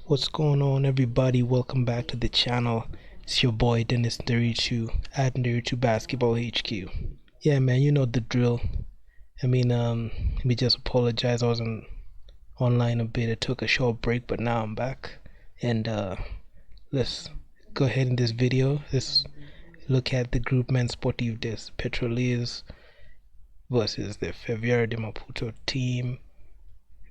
What's going on, everybody? Welcome back to the channel. It's your boy Dennis Nderitu at Nderitu Basketball HQ. Yeah, man, you know the drill. Let me just apologize. I wasn't online a bit. I took a short break, but now I'm back. And let's go ahead in this video. Let's look at the Groupement Sportif des Petroliers versus the Ferroviarrio de Maputo team.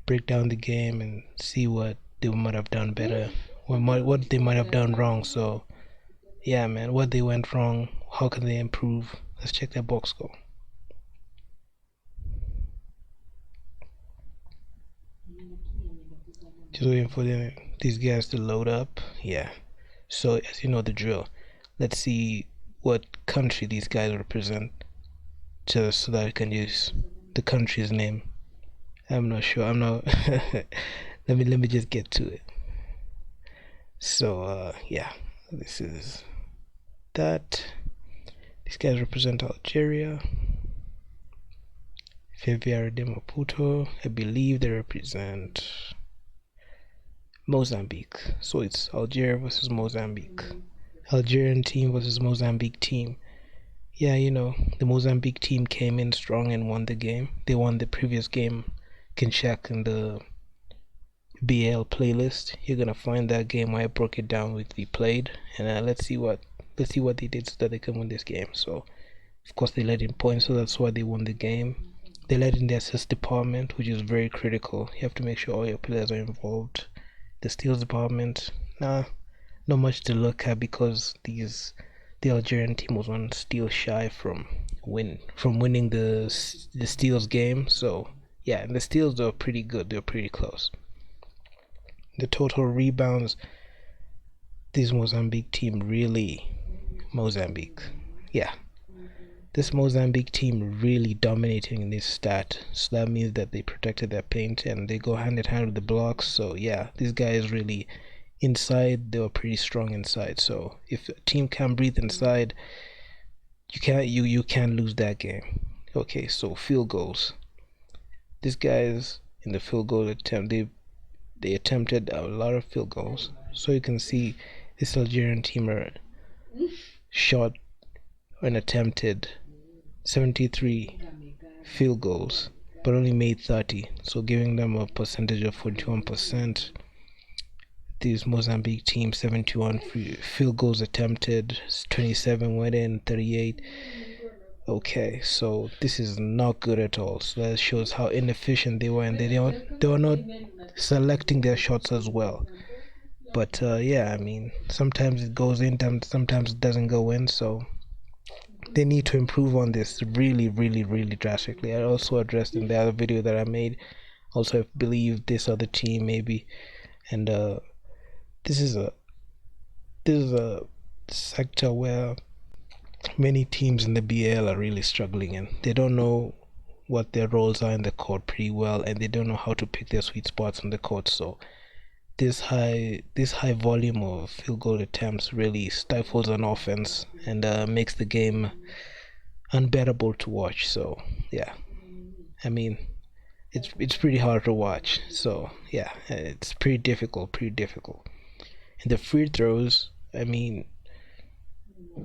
Break down the game and see what they might have done better, what they might have done wrong. So yeah, man, what they went wrong, how can they improve? Let's check their box score. Just waiting for these guys to load up. Yeah, so as you know the drill, let's see what country these guys represent, just so that I can use the country's name. I'm not sure. I'm not let me just get to it. So yeah, this is that. These guys represent Algeria. Ferroviarrio de Maputo, I believe they represent Mozambique. So it's Algeria versus Mozambique. Algerian team versus Mozambique team. Yeah, you know, the Mozambique team came in strong and won the game. They won the previous game. Can check in the BAL playlist. You're gonna find that game where I broke it down with the played, and let's see what they did so that they can win this game. So of course they led in points, so that's why they won the game. They led in the assist department, which is very critical. You have to make sure all your players are involved. The steals department, not much to look at because the Algerian team was one steal shy from winning the steals game. So yeah, and the steals are pretty good. They're pretty close. The total rebounds, this Mozambique team this Mozambique team really dominating in this stat. So that means that they protected their paint and they go hand in hand with the blocks. So yeah, these guys really inside, they were pretty strong inside. So if a team can't breathe inside, you can't lose that game. Okay, so field goals. These guys in the field goal attempt, they attempted a lot of field goals. So you can see this Algerian team shot and attempted 73 field goals but only made 30, so giving them a percentage of 41%. This Mozambique team, 71 field goals attempted, 27 went in, 38. Okay, so this is not good at all. So that shows how inefficient they were, and they were not selecting their shots as well. But yeah, I mean, sometimes it goes in, sometimes it doesn't go in. So they need to improve on this really drastically. I also addressed in the other video that I made. Also, I believe this other team maybe, and this is a sector where many teams in the BAL are really struggling in. They don't know what their roles are in the court pretty well, and they don't know how to pick their sweet spots on the court. So this high volume of field goal attempts really stifles an offense and makes the game unbearable to watch. So yeah, I mean, it's pretty hard to watch. So yeah, it's pretty difficult. And the free throws, I mean,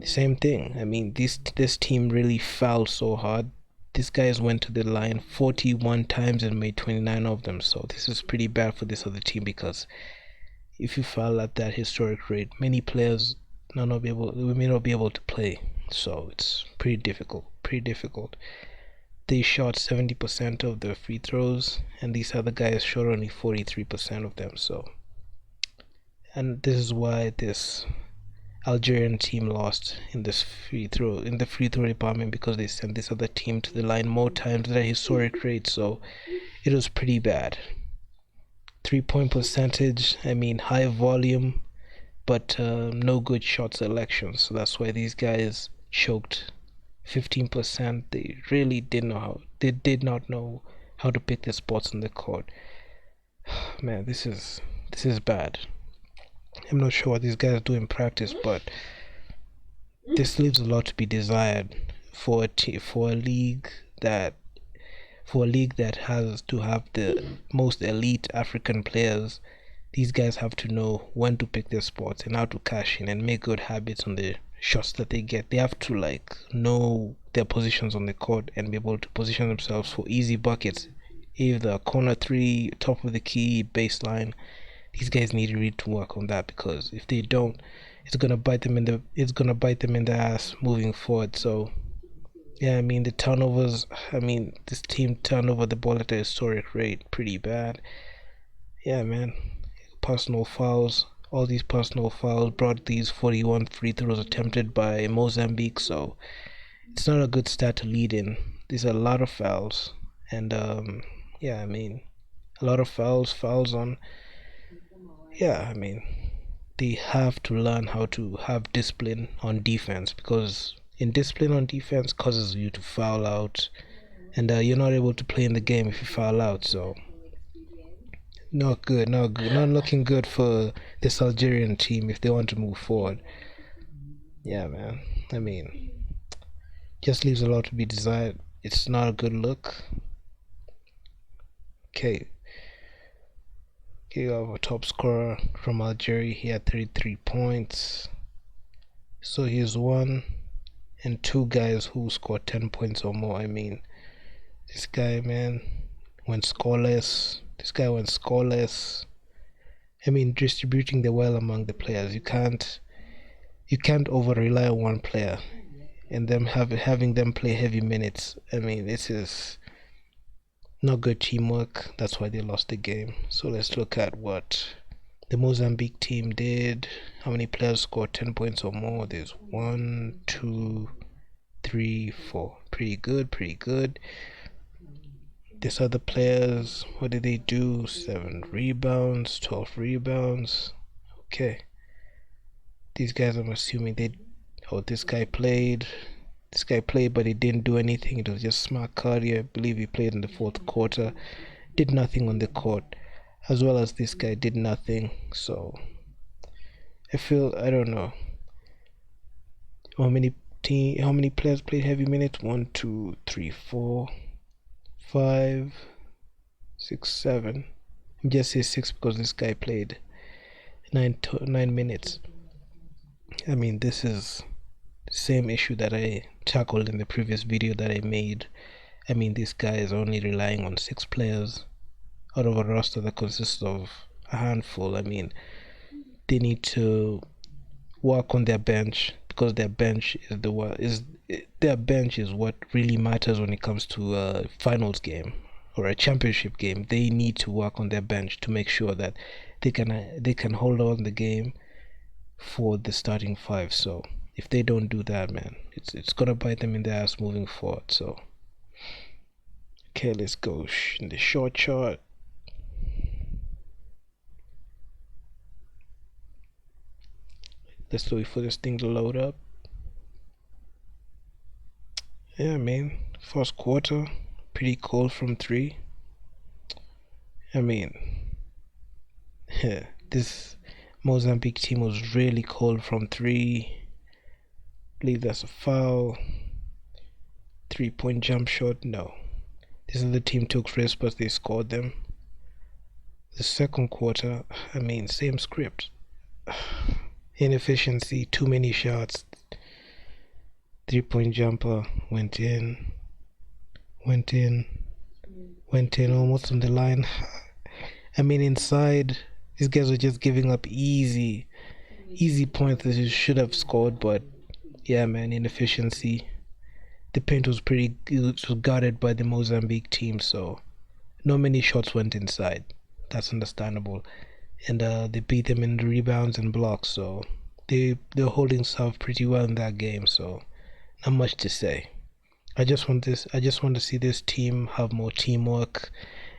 same thing. I mean, this team really fouled so hard. These guys went to the line 41 times and made 29 of them. So this is pretty bad for this other team, because if you foul at that historic rate, many players may not be able to play. So it's pretty difficult. They shot 70% of the free throws, and these other guys shot only 43% of them. So, and this is why this Algerian team lost in the free throw department, because they sent this other team to the line more times than a historic rate. So it was pretty bad. 3-point percentage, I mean, high volume, but no good shot selection. So that's why these guys choked. 15%. They really did not know how to pick their spots on the court. Man, this is bad. I'm not sure what these guys do in practice, but this leaves a lot to be desired for a league that has to have the most elite African players these guys have to know when to pick their spots and how to cash in and make good habits on the shots that they get. They have to like know their positions on the court and be able to position themselves for easy buckets. Either corner three, top of the key, baseline. These guys need really to work on that, because if they don't, it's gonna bite them in the ass moving forward. So yeah, I mean the turnovers. I mean this team turned over the ball at a historic rate, pretty bad. Yeah, man. Personal fouls. All these personal fouls brought these 41 free throws attempted by Mozambique. So it's not a good stat to lead in. These are a lot of fouls, and yeah, I mean a lot of fouls on. Yeah, I mean they have to learn how to have discipline on defense, because indiscipline on defense causes you to foul out, and you're not able to play in the game if you foul out. So not good, not looking good for this Algerian team if they want to move forward. Yeah, man. I mean, just leaves a lot to be desired. It's not a good look. Okay, we have a top scorer from Algeria. He had 33 points. So he's one and two guys who scored 10 points or more. I mean, this guy, man, went scoreless. This guy went scoreless. I mean, distributing the well among the players. You can't over rely on one player and them having them play heavy minutes. I mean, this is not good teamwork. That's why they lost the game. So let's look at what the Mozambique team did. How many players scored 10 points or more? There's 1, 2, 3, 4. Pretty good, pretty good. These other players, what did they do? 7 rebounds, 12 rebounds. Okay. These guys, I'm assuming they. Oh, this guy played. This guy played, but he didn't do anything. It was just smart cardio. I believe he played in the fourth quarter. Did nothing on the court. As well as this guy did nothing. So I don't know. How many players played heavy minutes? 1, 2, 3, 4, 5, 6, 7. I'm just say 6 because this guy played 9 minutes. I mean, this is the same issue that I tackled in the previous video that I made. I mean, this guy is only relying on 6 players out of a roster that consists of a handful. I mean, they need to work on their bench, because their bench is what really matters when it comes to a finals game or a championship game. They need to work on their bench to make sure that they can hold on the game for the starting 5. So if they don't do that, man, it's gonna bite them in the ass moving forward. So okay, let's go in the short chart. Let's wait for this thing to load up. Yeah, man, first quarter pretty cold from 3. I mean, this Mozambique team was really cold from 3. I believe that's a foul. 3-point jump shot, no. This other team took risks, but they scored them. The second quarter, I mean, same script. Inefficiency, too many shots. 3-point jumper went in, almost on the line. I mean, inside, these guys were just giving up easy points that you should have scored, but yeah, man, inefficiency. The paint was guarded by the Mozambique team, so not many shots went inside. That's understandable. And they beat them in the rebounds and blocks, so they're holding serve pretty well in that game, so not much to say. I just want to see this team have more teamwork,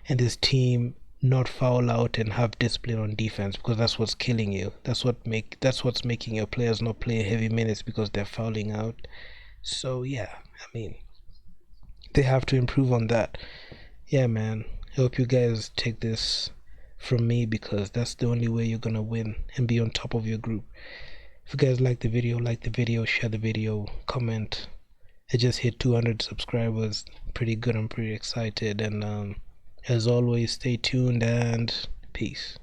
and this team not foul out and have discipline on defense, because that's what's killing you. That's what's making your players not play heavy minutes, because they're fouling out. So yeah, I mean, they have to improve on that. Yeah, man, I hope you guys take this from me, because that's the only way you're gonna win and be on top of your group. If you guys like the video, share the video, comment. I just hit 200 subscribers. Pretty good. I'm pretty excited, and as always, stay tuned and peace.